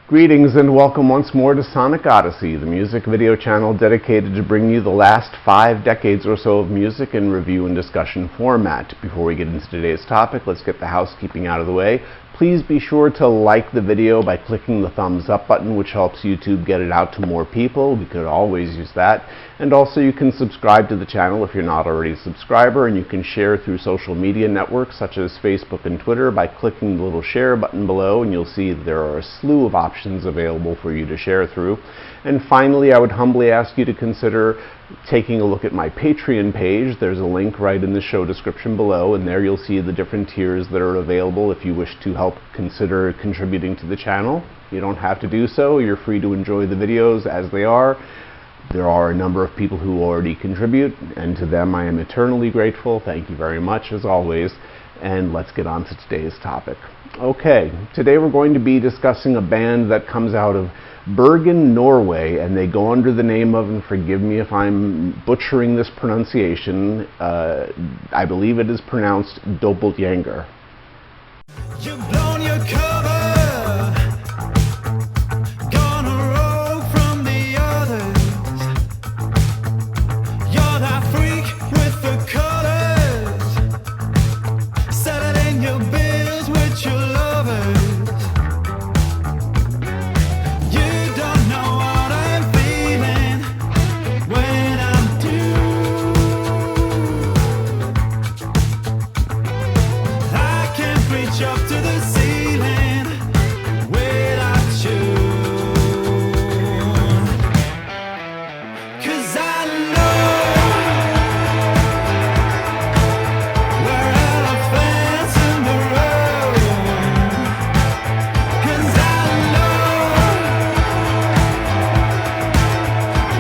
Greetings and welcome once more to Sonic Odyssey, the music video channel dedicated to bring you the last 5 decades or so of music in review and discussion format. Before we get into today's topic, let's get the housekeeping out of the way. Please be sure to like the video by clicking the thumbs up button, which helps YouTube get it out to more people. We could always use that. And also you can subscribe to the channel if you're not already a subscriber, and you can share through social media networks such as Facebook and Twitter by clicking the little share button below, and you'll see that there are a slew of options available for you to share through. And finally, I would humbly ask you to consider taking a look at my Patreon page. There's a link right in the show description below, and there you'll see the different tiers that are available if you wish to help consider contributing to the channel. You don't have to do so. You're free to enjoy the videos as they are. There are a number of people who already contribute, and to them I am eternally grateful. Thank you very much, as always. And let's get on to today's topic. Okay, today we're going to be discussing a band that comes out of Bergen, Norway, and they go under the name of, and forgive me if I'm butchering this pronunciation, I believe it is pronounced Dobbeltgjenger. You've blown your cover, gone a rogue from the others. You're that freak with the colors, settling your bills with your lovers. Up to the ceiling without you, 'cause I know we're elephants in the room, 'cause I know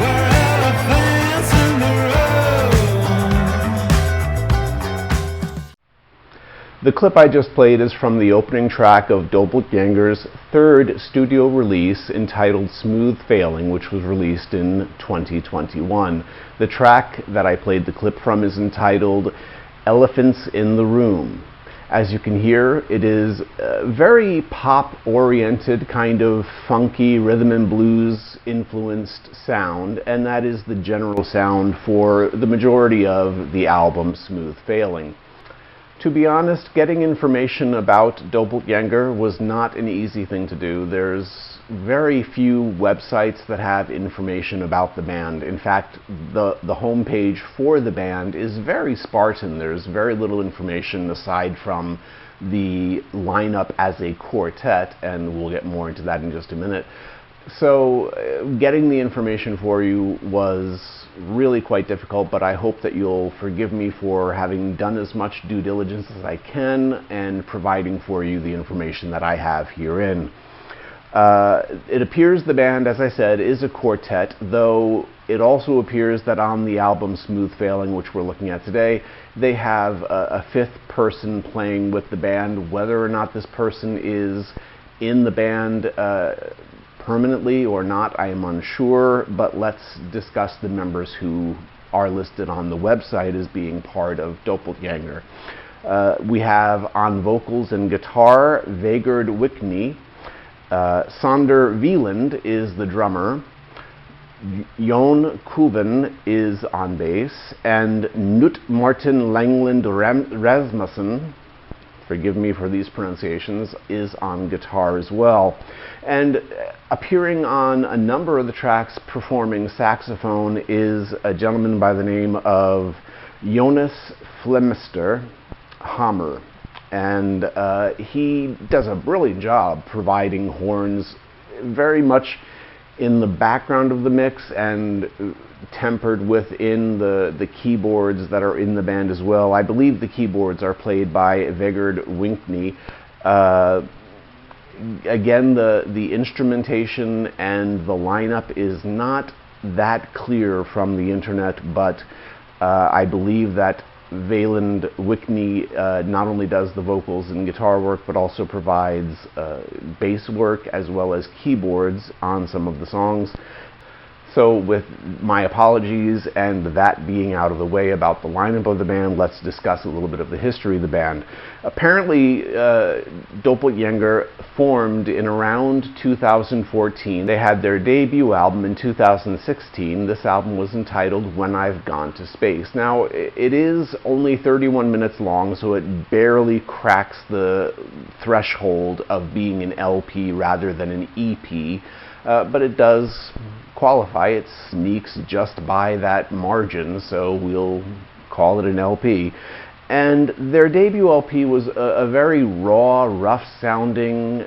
we're elephants in the room. The clip I just played is from the opening track of Dobbeltgjenger's third studio release entitled Smooth Failing, which was released in 2021. The track that I played the clip from is entitled Elephants in the Room. As you can hear, it is a very pop-oriented, kind of funky rhythm and blues influenced sound, and that is the general sound for the majority of the album Smooth Failing. To be honest, getting information about Dobbeltgjenger was not an easy thing to do. There's very few websites that have information about the band. In fact, the homepage for the band is very Spartan. There's very little information aside from the lineup as a quartet, and we'll get more into that in just a minute. So getting the information for you was really quite difficult, but I hope that you'll forgive me for having done as much due diligence as I can and providing for you the information that I have herein. It appears the band, as I said, is a quartet, though it also appears that on the album Smooth Failing, which we're looking at today, they have a fifth person playing with the band. Whether or not this person is in the band permanently or not, I am unsure, but let's discuss the members who are listed on the website as being part of Dobbeltgjenger. We have on vocals and guitar Vegard Wickney, Sander Wieland is the drummer, Jon Kuven is on bass, and Knut Martin Langland Rasmussen, forgive me for these pronunciations, is on guitar as well. And appearing on a number of the tracks performing saxophone is a gentleman by the name of Jonas Flemster Hammer. And he does a brilliant job providing horns very much in the background of the mix and tempered within the keyboards that are in the band as well. I believe the keyboards are played by Vegard Wickney. Again, the instrumentation and the lineup is not that clear from the internet, but I believe that Vegard Wickney not only does the vocals and guitar work, but also provides bass work as well as keyboards on some of the songs. So with my apologies and that being out of the way about the lineup of the band, let's discuss a little bit of the history of the band. Apparently, Dobbeltgjenger formed in around 2014. They had their debut album in 2016. This album was entitled When I've Gone to Space. Now, it is only 31 minutes long, so it barely cracks the threshold of being an LP rather than an EP, but it does qualify. It sneaks just by that margin, so we'll call it an LP. And their debut LP was a very raw, rough-sounding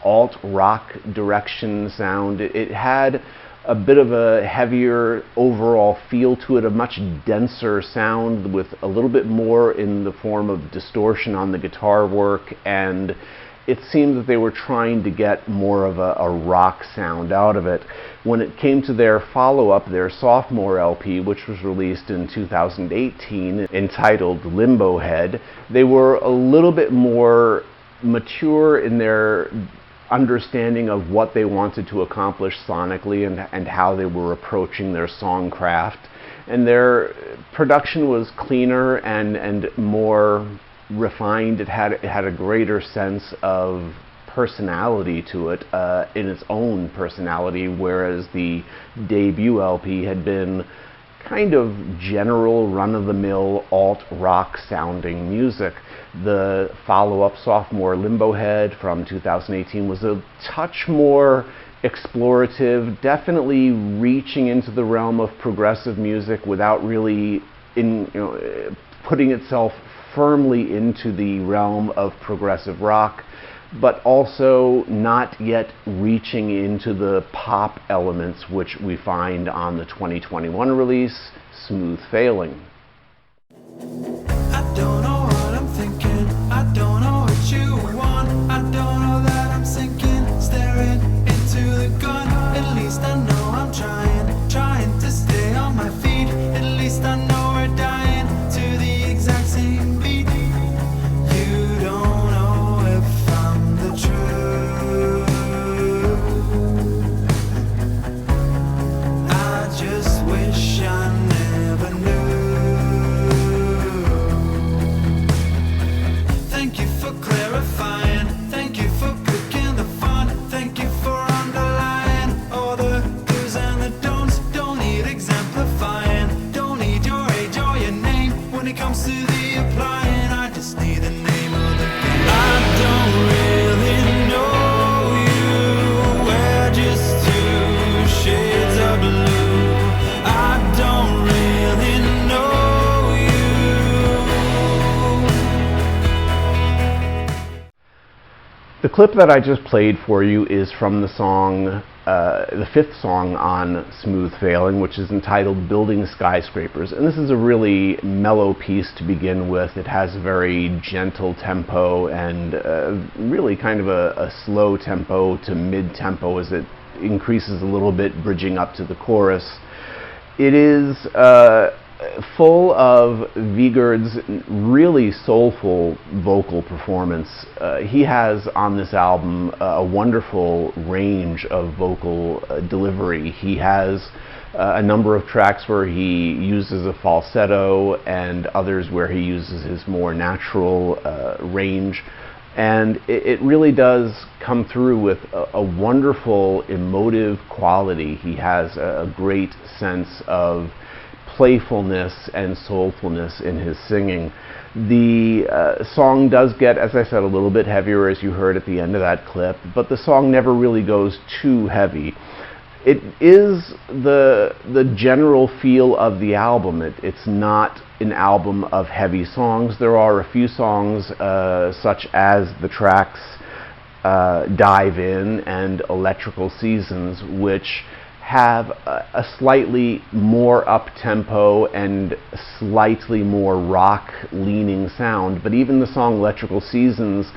alt-rock direction sound. It had a bit of a heavier overall feel to it, a much denser sound with a little bit more in the form of distortion on the guitar work, and it seemed that they were trying to get more of a rock sound out of it. When it came to their follow-up, their sophomore LP, which was released in 2018, entitled Limbo Head, they were a little bit more mature in their understanding of what they wanted to accomplish sonically and how they were approaching their song craft. And their production was cleaner and more refined. It had a greater sense of personality to it, in its own personality, whereas the debut LP had been kind of general run-of-the-mill alt-rock sounding music. The follow-up sophomore Limbo Head from 2018 was a touch more explorative, definitely reaching into the realm of progressive music without really putting itself firmly into the realm of progressive rock, but also not yet reaching into the pop elements which we find on the 2021 release, Smooth Sailing. I don't know what I'm thinking, I don't know what you want, I don't know that I'm sinking, staring into the gun. At least I know I'm trying to stay on my feet. At least I know we're dying to the exact same beat. You don't know if I'm the truth. I just wish I never knew. Thank you for clarifying, thank you for picking the fun, thank you for underlying all the do's and the don'ts. Don't need exemplifying, don't need your age or your name when it comes to the applying. I just need the name of the game. I don't really know you, we're just two shades of blue. I don't really know you. The clip that I just played for you is from the song, the fifth song on Smooth Sailing, which is entitled Building Skyscrapers. And this is a really mellow piece to begin with. It has a very gentle tempo and really kind of a slow tempo to mid-tempo as it increases a little bit, bridging up to the chorus. It is full of Vigurd's really soulful vocal performance. He has on this album a wonderful range of vocal delivery. He has a number of tracks where he uses a falsetto and others where he uses his more natural range. And it really does come through with a wonderful emotive quality. He has a great sense of playfulness and soulfulness in his singing. The song does get, as I said, a little bit heavier, as you heard at the end of that clip, but the song never really goes too heavy. It is the general feel of the album. It's not an album of heavy songs. There are a few songs, such as the tracks Dive In and Electrical Seasons, which have a slightly more up-tempo and slightly more rock-leaning sound. But even the song Electrical Seasons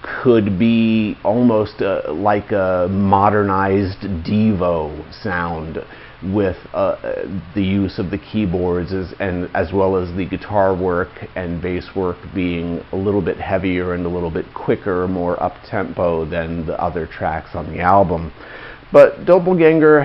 could be almost like a modernized Devo sound, with the use of the keyboards as well as the guitar work and bass work being a little bit heavier and a little bit quicker, more up-tempo than the other tracks on the album. But Dobbeltgjenger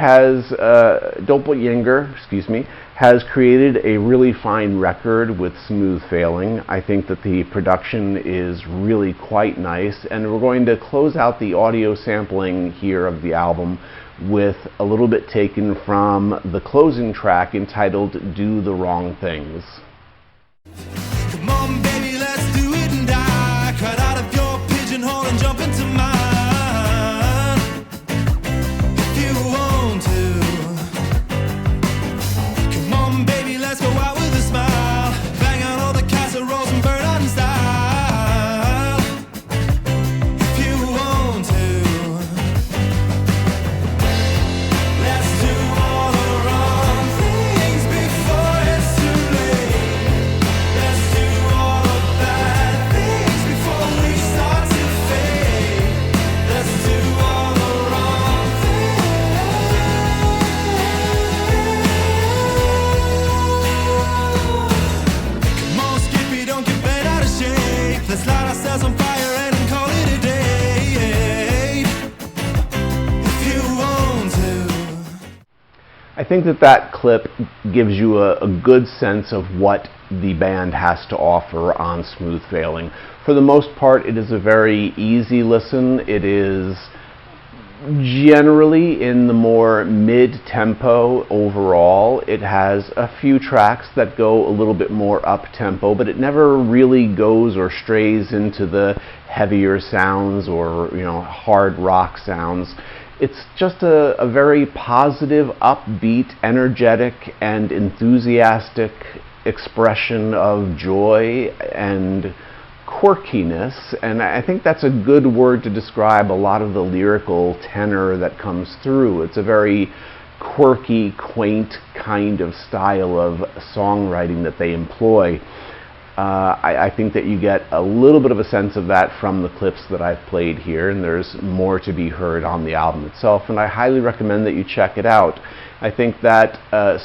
has created a really fine record with Smooth Failing. I think that the production is really quite nice, and we're going to close out the audio sampling here of the album with a little bit taken from the closing track entitled Do the Wrong Things. Come on, baby, let's do it and die. Cut out of your pigeonhole and jump into mine. If you want to. Come on, baby, let's go out with a smile. Bang out all the casseroles and burn out in style. If you want to. Let's do all the wrong things before it's too late. Let's do all the bad things before we start to fade. Let's do all the wrong things. Come on, Skippy, don't get bent out of shape. Let's light ourselves on fire and call it a day. If you want to. I think that clip gives you a good sense of what the band has to offer on Smooth Failing. For the most part, it is a very easy listen. It is generally in the more mid-tempo overall. It has a few tracks that go a little bit more up-tempo, but it never really goes or strays into the heavier sounds or, hard rock sounds. It's just a very positive, upbeat, energetic, and enthusiastic expression of joy and quirkiness, and I think that's a good word to describe a lot of the lyrical tenor that comes through. It's a very quirky, quaint kind of style of songwriting that they employ. I think that you get a little bit of a sense of that from the clips that I've played here, and there's more to be heard on the album itself, and I highly recommend that you check it out. I think that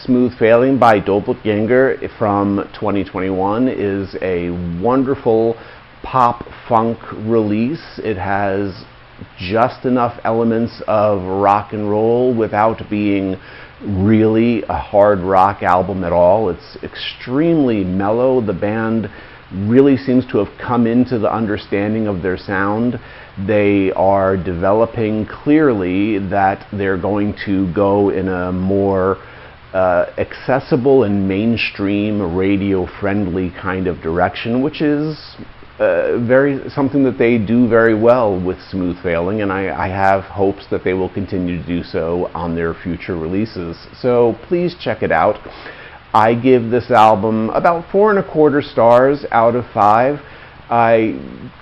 Smooth Failing by Dobbeltgjenger from 2021 is a wonderful pop-funk release. It has just enough elements of rock and roll without being really a hard rock album at all. It's extremely mellow. The band really seems to have come into the understanding of their sound. They are developing clearly that they're going to go in a more accessible and mainstream radio-friendly kind of direction, which is something that they do very well with Smooth Failing, and I have hopes that they will continue to do so on their future releases. So please check it out. I give this album about 4.25 stars out of 5. I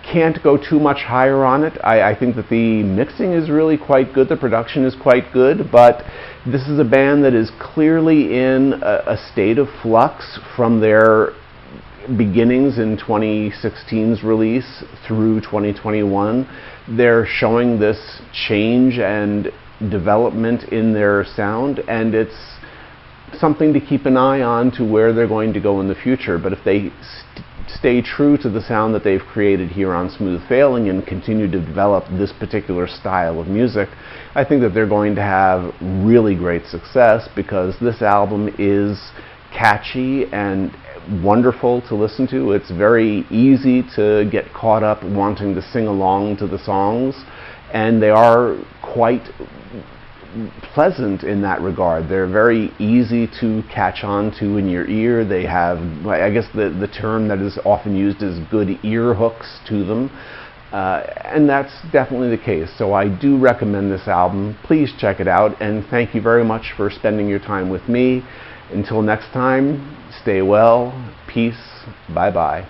can't go too much higher on it. I think that the mixing is really quite good, the production is quite good, but this is a band that is clearly in a state of flux from their beginnings in 2016's release through 2021. They're showing this change and development in their sound, and it's something to keep an eye on to where they're going to go in the future. But if they stay true to the sound that they've created here on Smooth Failing and continue to develop this particular style of music, I think that they're going to have really great success, because this album is catchy and wonderful to listen to. It's very easy to get caught up wanting to sing along to the songs, and they are quite pleasant in that regard. They're very easy to catch on to in your ear. They have, I guess the term that is often used is good ear hooks to them, and that's definitely the case. So I do recommend this album. Please check it out, and thank you very much for spending your time with me. Until next time, stay well, peace, bye-bye.